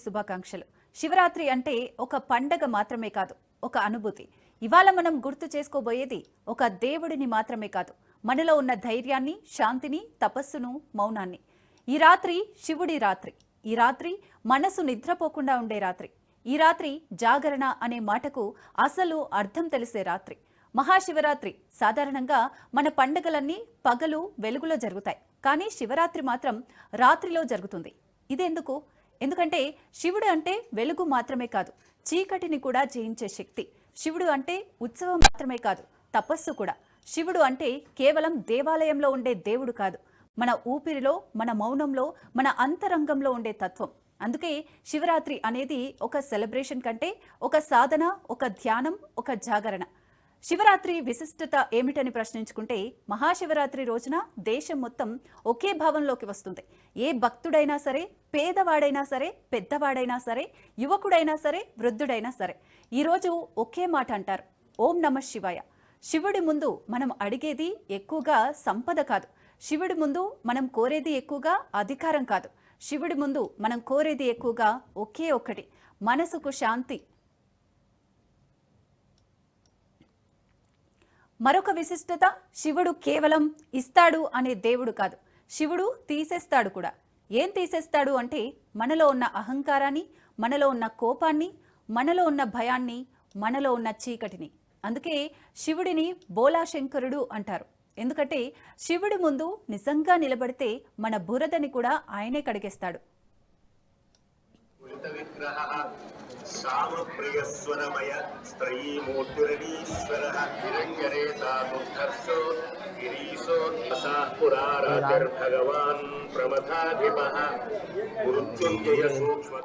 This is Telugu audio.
శుభాకాంక్షలు. శివరాత్రి అంటే ఒక పండగ మాత్రమే కాదు, ఒక అనుభూతి. ఇవాళ మనం గుర్తు చేసుకోబోయేది ఒక దేవుడిని మాత్రమే కాదు, మనలో ఉన్న ధైర్యాన్ని, శాంతిని, తపస్సును, మౌనాన్ని. ఈ రాత్రి శివుడి రాత్రి. ఈ రాత్రి మనసు నిద్రపోకుండా ఉండే రాత్రి. ఈ రాత్రి జాగరణ అనే మాటకు అసలు అర్థం తెలిసే రాత్రి. మహాశివరాత్రి. సాధారణంగా మన పండుగలన్నీ పగలు వెలుగులో జరుగుతాయి, కానీ శివరాత్రి మాత్రం రాత్రిలో జరుగుతుంది. ఇదెందుకు? ఎందుకంటే శివుడు అంటే వెలుగు మాత్రమే కాదు, చీకటిని కూడా జయించే శక్తి. శివుడు అంటే ఉత్సవం మాత్రమే కాదు, తపస్సు కూడా. శివుడు అంటే కేవలం దేవాలయంలో ఉండే దేవుడు కాదు, మన ఊపిరిలో, మన మౌనంలో, మన అంతరంగంలో ఉండే తత్వం. అందుకే శివరాత్రి అనేది ఒక సెలబ్రేషన్ కంటే ఒక సాధన, ఒక ధ్యానం, ఒక జాగరణ. శివరాత్రి విశిష్టత ఏమిటని ప్రశ్నించుకుంటే, మహాశివరాత్రి రోజున దేశం మొత్తం ఒకే భావంలోకి వస్తుంది. ఏ భక్తుడైనా సరే, పేదవాడైనా సరే, పెద్దవాడైనా సరే, యువకుడైనా సరే, వృద్ధుడైనా సరే, ఈరోజు ఒకే మాట అంటారు: ఓం నమః శివాయ. శివుడి ముందు మనం అడిగేది ఎక్కువగా సంపద కాదు, శివుడి ముందు మనం కోరేది ఎక్కువగా అధికారం కాదు, శివుడి ముందు మనం కోరేది ఎక్కువగా ఒకే ఒక్కటి: మనసుకు శాంతి. మరొక విశిష్టత, శివుడు కేవలం ఇస్తాడు అనే దేవుడు కాదు, శివుడు తీసేస్తాడు కూడా. ఏం తీసేస్తాడు అంటే, మనలో ఉన్న అహంకారాన్ని, మనలో ఉన్న కోపాన్ని, మనలో ఉన్న భయాన్ని, మనలో ఉన్న చీకటిని. అందుకే శివుడిని బోలాశంకరుడు అంటారు. ఎందుకంటే శివుడి ముందు నిజంగా నిలబడితే మన బురదని కూడా ఆయనే కడిగేస్తాడు. సామప్రియస్వరమయ స్త్రీమూర్తిరణీశ్వరః హిరణ్యరేతాముద్ధర్షో గిరీశోర్భగాన్ ప్రమథాధిపః మృత్యుంజయ సూక్ష్మ.